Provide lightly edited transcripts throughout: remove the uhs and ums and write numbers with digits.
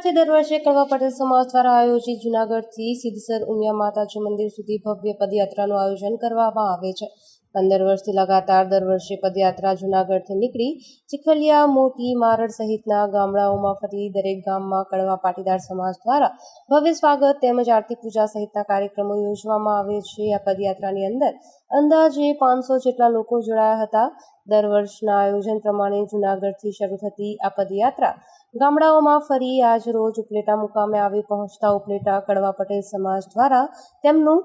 જૂનાગઢથી દર વર્ષે કડવા પટેલ સમાજ દ્વારા આયોજિત જૂનાગઢથી સિદ્ધસર ઉમિયા માતાજી મંદિર સુધી ભવ્ય પદયાત્રાનું આયોજન કરવામાં આવે છે। 15 વર્ષથી લગાતાર દર વર્ષે પદયાત્રા જૂનાગઢથી નીકળી ચીખલિયા, મોટી, મારડ સહિતના ગામડાઓમાં ફરી દરેક ગામમાં કડવા પાટીદાર સમાજ દ્વારા ભવ્ય સ્વાગત તેમજ આરતી પૂજા સહિતના કાર્યક્રમો યોજવામાં આવે છે। આ પદયાત્રાની અંદર અંદાજે 500 જેટલા લોકો જોડાયા હતા। દર વર્ષના આયોજન પ્રમાણે જૂનાગઢથી શરૂ થતી આ પદયાત્રા ગામડાઓમાં ફરી આજ રોજ ઉપલેટા મુકામે આવી પહોંચતા ઉપલેટા કડવા પટેલ સમાજ દ્વારા તેમનું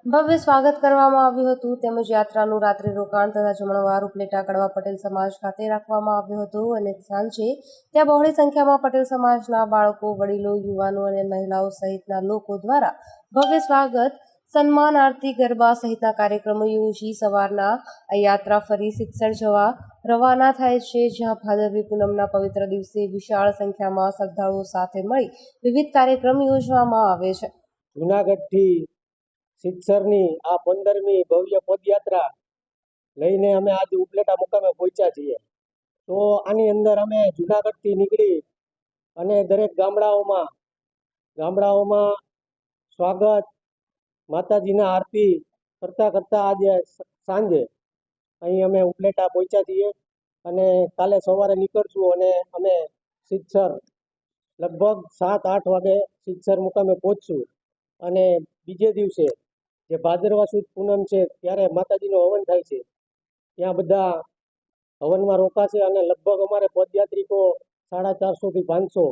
ભવ્ય સ્વાગત કરવામાં આવ્યું હતું તેમજ યાત્રાનું રાત્રિ રોકાણ તથા જમણવાર ઉપલેટા કડવા પટેલ સમાજ ખાતે રાખવામાં આવ્યું હતું અને સાંજે ત્યાં બહોળી સંખ્યામાં પટેલ સમાજના બાળકો, વડીલો, યુવાનો અને મહિલાઓ સહિતના લોકો દ્વારા ભવ્ય સ્વાગત, સન્માન, આરતી, ગરબા સહિતના કાર્યક્રમો યોજી સવારના આ યાત્રા ફરી સિદ્ધસર જવા રવાના થાય છે, જ્યાં ભાદરવી પૂનમના પવિત્ર દિવસે વિશાળ સંખ્યામાં શ્રદ્ધાળુઓ સાથે મળી વિવિધ કાર્યક્રમ યોજવામાં આવે છે। જૂનાગઢથી સિદ્ધસરની આ 15મી ભવ્ય પદયાત્રા લઈને અમે આજે ઉપલેટા મુકામે પહોંચ્યા છીએ। તો આની અંદર અમે જૂનાગઢથી નીકળી અને દરેક ગામડાઓમાં સ્વાગત, માતાજીના આરતી કરતા આજે સાંજે અહીં અમે ઉપલેટા પહોંચ્યા છીએ અને કાલે સવારે નીકળશું અને અમે સિદ્ધસર લગભગ 7-8 વાગે સિદ્ધસર મુકામે પહોંચશું અને બીજે દિવસે જે ભાદરવા સુદ પૂનમ છે ત્યારે માતાજીનો હવન થાય છે, ત્યાં બધા હવનમાં રોકાશે અને લગભગ અમારે પદયાત્રિકો 450 થી 500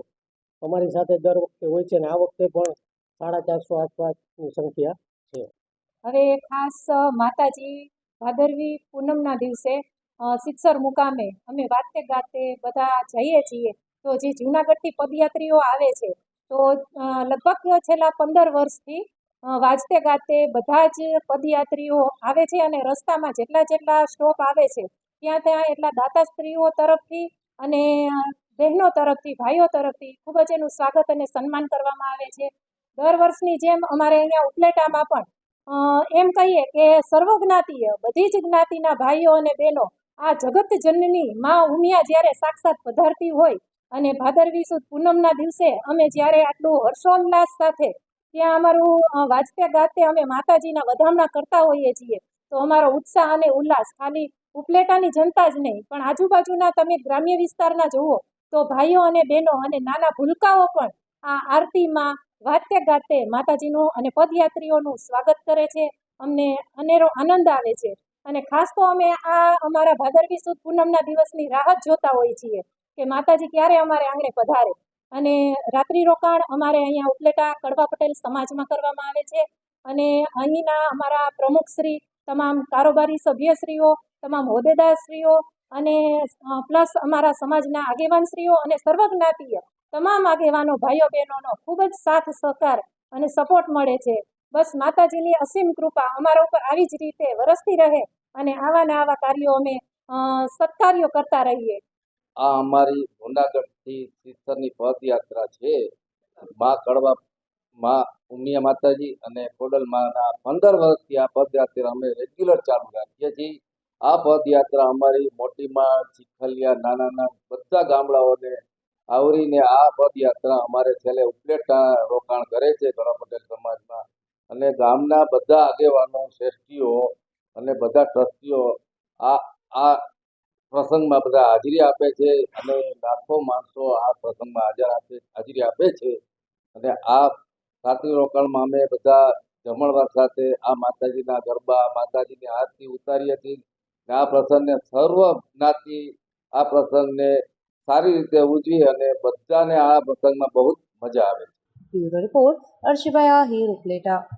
અમારી સાથે દર વખતે હોય છે અને આ વખતે પણ 450 આસપાસની સંખ્યા છે। હવે ખાસ માતાજી ભાદરવી પૂનમના દિવસે સિદ્ધસર મુકામે અમે વાતે ગાતે બધા જઈએ છીએ। તો જે જૂનાગઢથી પદયાત્રીઓ આવે છે તો લગભગ છેલ્લા 15 વર્ષથી વાજતે ગાતે બધા જ પદયાત્રીઓ આવે છે અને રસ્તામાં જેટલા સ્ટોપ આવે છે ત્યાં એટલા દાતાશ્રીઓ તરફથી અને બહેનો તરફથી, ભાઈઓ તરફથી ખૂબ જ એનું સ્વાગત અને સન્માન કરવામાં આવે છે। દર વર્ષની જેમ અમારે અહીંયા ઉપલેટામાં પણ એમ કહીએ કે સર્વજ્ઞાતીય બધી જ જ્ઞાતિના ભાઈઓ અને બહેનો આ જગત જનની માં ઉમિયા જ્યારે સાક્ષાત પધારતી હોય અને ભાદરવી સુદ પૂનમના દિવસે અમે જ્યારે આટલું હર્ષોલ્લાસ સાથે ત્યાં અમારું વાજતે ગાતે અમે માતાજીના વધામણા કરતા હોઈએ છીએ તો અમારો ઉત્સાહ અને ઉલ્લાસ ખાલી ઉપલેટાની જનતા જ નહીં પણ આજુબાજુના તમે ગ્રામ્ય વિસ્તારના જુઓ તો ભાઈઓ અને બહેનો અને નાના ભૂલકાઓ પણ આ આરતીમાં વાતે ગાતે માતાજીનું અને પદયાત્રીઓનું સ્વાગત કરે છે। અમને અનેરો આનંદ આવે છે અને ખાસ તો અમે આ અમારા ભાદરવી સુદ પૂનમના દિવસની રાહ જ જોતા હોઈએ છીએ કે માતાજી ક્યારે અમારે આંગણે પધારે અને રાત્રિ રોકાણ અમારે અહીંયા ઉપલેટા કડવા પટેલ સમાજમાં કરવામાં આવે છે અને અહીંના અમારા પ્રમુખશ્રી, તમામ કારોબારી સભ્યશ્રીઓ, તમામ હોદ્દેદારશ્રીઓ અને પ્લસ અમારા સમાજના આગેવાનશ્રીઓ અને સર્વજ્ઞાતીય તમામ આગેવાનો, ભાઈઓ બહેનોનો ખૂબ જ સાથ સહકાર અને સપોર્ટ મળે છે। બસ માતાજીની અસીમ કૃપા અમારા ઉપર આવી જ રીતે વરસતી રહે અને આવા કાર્યો અમે સત્કાર્યો કરતા રહીએ। આ અમારી જૂનાગઢથી સિદ્ધસરની પદયાત્રા છે। માં ઉમિયા માતાજી અને ખોડલમાના 15 વર્ષથી આ પદયાત્રા અમે રેગ્યુલર ચાલુ રાખીએ છીએ। આ પદયાત્રા અમારી મોટીમાં, ચીખલિયા, નાના બધા ગામડાઓને આવરીને આ પદયાત્રા અમારે છેલ્લે ઉપલેટા રોકાણ કરે છે કડવા પટેલ સમાજમાં અને ગામના બધા આગેવાનો, શ્રેષ્ઠીઓ અને બધા ટ્રસ્ટીઓ આ પ્રસંગમાં બધા હાજરી આપે છે અને લાખો માણસો આ પ્રસંગમાં હાજરી આપે છે અને આ રાત્રિ રોકાણમાં અમે બધા જમણવાર સાથે આ માતાજીના ગરબા, માતાજીની આરતી ઉતારીએ છીએ અને આ પ્રસંગને સર્વ જ્ઞાતિ આ પ્રસંગને સારી રીતે ઉજવી અને બધાને આ પ્રસંગમાં બહુ મજા આવે છે। Bureau report, Arshibhai Ahir, Upleta.